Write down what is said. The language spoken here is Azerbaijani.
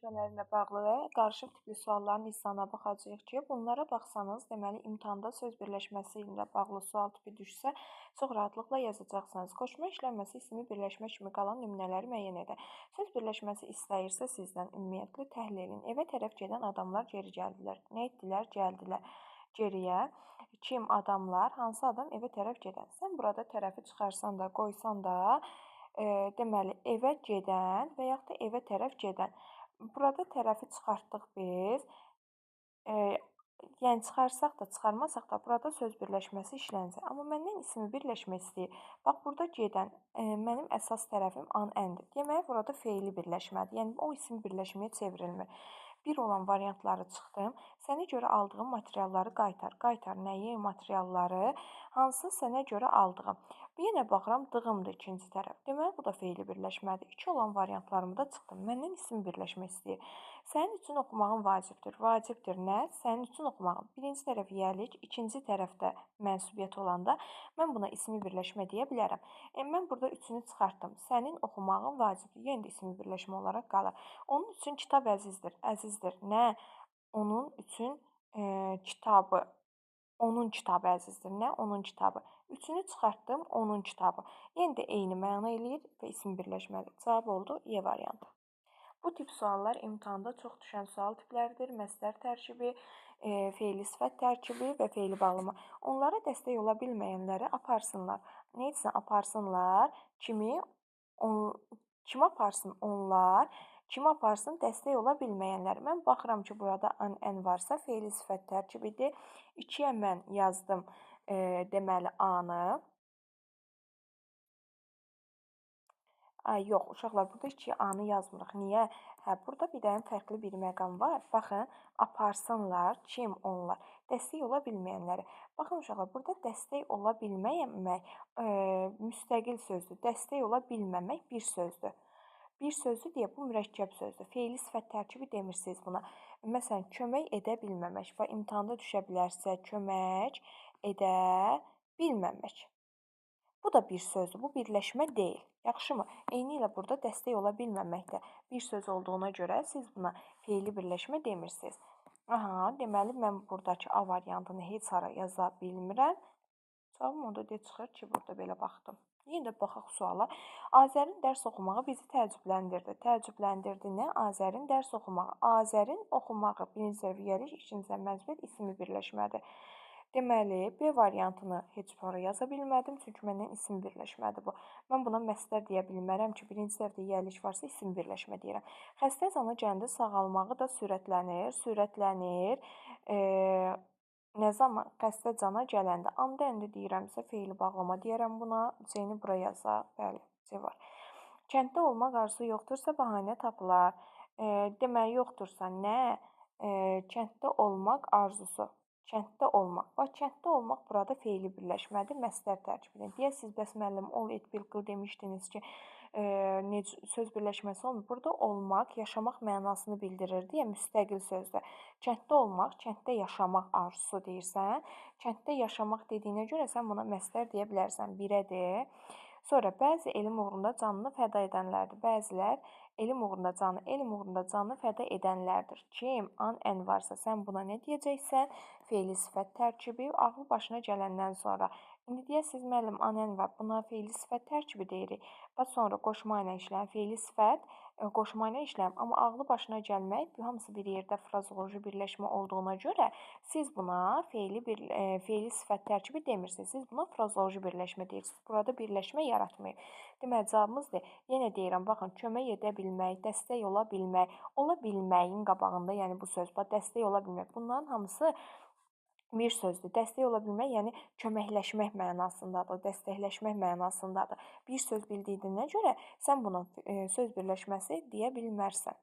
birləşmələrlə bağlı qarışıq tipli sualların izahına baxacağıq ki, bunlara baxsanız, deməli imtahanda söz birləşməsi ilə bağlı sual tipi düşsə, çox rahatlıqla yazacaqsınız. Qoşma işlənməsi ismi birləşmə kimi qalan nümunələri müəyyən edin. Söz birləşməsi istəyirsə sizdən ümumiyyətlə təhlil edin. Evə tərəf gedən adamlar geri gəldilər. Nə etdilər? Gəldilər geriyə. Kim? Adamlar. Hansı adam? Evə tərəf gedən. Sən burada tərəfi çıxarsan da, qoysan da, deməli, evə gedən və yaxud da evə tərəf gedən. Burada tərəfi çıxartdıq biz. Yəni çıxarsaq da, çıxarmasaq da burada söz birləşməsi işlənəcək. Amma məndən ismi birləşmə istəyir. Bax, burada gedən mənim əsas tərəfim an, əndir. Deməli, burada feili birləşmədir. Yəni, o isim birləşməyə çevrilmir. Bir olan variantları çıxdım. Sənə görə aldığım materialları qaytar. Qaytar nəyi? Materialları. Hansı sənə görə aldığım. Yenə baxıram, dığımdır ikinci tərəf. Deməli, bu da feili birləşmədir. 2 olan variantlarımı da çıxdım. Məndən isim birləşmə istəyir. Sənin üçün oxumağın vacibdir. Vacibdir nə? Sənin üçün oxumağın. Birinci tərəf yəlik, ikinci tərəfdə mənsubiyyət olanda mən buna ismi birləşmə deyə bilərəm. Mən burada üçünü çıxartdım. Sənin oxumağın vacibdir. Yenə də ismi birləşmə olaraq qalır. Onun üçün kitab əzizdir. Əzizdir nə? Onun üçün kitabı. Onun kitabı əzizdir. Nə? Onun kitabı. Üçünü çıxartdım. Onun kitabı. Yenə də eyni məna eləyir və ismi birləşmədir. Cavab oldu E variantı. Bu tip suallar imtahanda çox düşən sual tipləridir. Məsdər tərkibi, fe'li sifət tərkibi və fe'li bağlama. Onlara dəstək ola bilməyənləri aparsınlar. Nə etsin? Aparsınlar. Kimi aparsın? Onlar. Kimi aparsın? Dəstək ola bilməyənlər. Mən baxıram ki, burada an, ən varsa fe'li sifət tərkibidir. 2-yə mən yazdım deməli anı. Yox, uşaqlar, burada 2 anı yazmırıq. Niyə? Burada bir dənə fərqli bir məqam var. Baxın, aparsınlar, kim onlar? Dəstək ola bilməyənləri. Baxın, uşaqlar, burada dəstək ola bilməmək müstəqil sözdür. Dəstək ola bilməmək bir sözdür. Bir sözdür deyə bu mürəkkəb sözdür. Fe'li sifət tərkibi demirsiniz buna. Məsələn, kömək edə bilməmək və imtahanda düşə bilərsə kömək edə bilməmək. Bu da bir sözdür. Bu birləşmə deyil. Yaxşımı? Eynilə burada dəstək ola bilməməkdə bir söz olduğuna görə siz buna fe'li birləşmə demirsiniz. Deməli, mən buradakı A variantını heç hara yaza bilmirəm. Cavabım onda de çıxır ki, burada belə baxdım. Yenə də baxaq suala. Azərin dərs oxumağı bizi təəccübləndirdi. Təəccübləndirdi nə? Azərin dərs oxumağı. Azərin oxumağı birinci tərəf yəlik, ikinci tərəf mənsubiyyət ismi birləşmədir. Deməli, B variantını heç hara yaza bilmədim, çünki məndən isim birləşmədir bu. Mən buna məsdər deyə bilmərəm ki, birinci tərəfdə yəlik varsa isim birləşmə deyirəm. Xəstə cana gələndə sağalmağı da sürətlənir. Nə zaman? Xəstə cana gələndə. Anda əndə deyirəmsə, fe'li bağlama deyərəm buna. C-ni bura yazaq. Bəli, C var. Kənddə olmaq arzusu yoxdursa, bəhanə tapılar. Deməli, yoxdursa nə? Kənddə olmaq arzusu. Kənddə olmaq. Bax, kənddə olmaq burada fe'li birləşmədir, məsdər tərkibidir. Deyəsiniz, bəs müəllim, ol, et, bil, qıl demişdiniz ki, söz birləşməsi olmur. Burada olmaq, yaşamaq mənasını bildirir deyə müstəqil sözdür. Kənddə olmaq, kənddə yaşamaq arzusu deyirsən. Kənddə yaşamaq dediyinə görə sən buna məsdər deyə bilərsən. Birədir. Sonra bəzi elm uğrunda canını fəda edənlərdir. Bəzilər elm uğrunda canını fəda edənlərdir. Kim? An, ən varsa sən buna nə deyəcəksən? Fe'li sifət tərkibi ağlı başına gələndən sonra. İndi deyəsiniz, müəllim, an, ən var. Buna fe'li sifət tərkibi deyirik. Bax, sonra qoşma ilə işləyən fe'li sifət qoşma ilə işləyən. Amma ağlı başına gəlmək, bu hamısı bir yerdə frazoloji birləşmə olduğuna görə siz buna fe'li sifət tərkibi demirsiniz. Siz buna frazoloji birləşmə deyirsiniz. Burada birləşmə yaratmayın. Deməli, cavabımızdır. Yenə deyirəm, baxın, kömək edə bilmək, dəstək ola bilmək, ola bilməyin qabağında, yəni bu söz, dəstək ola bilmək. Bunların hamısı bir sözdür. Dəstək ola bilmək, yəni köməkləşmək mənasındadır, dəstəkləşmək mənasındadır. Bir söz bildiyinə görə sən buna söz birləşməsi deyə bilmərsən.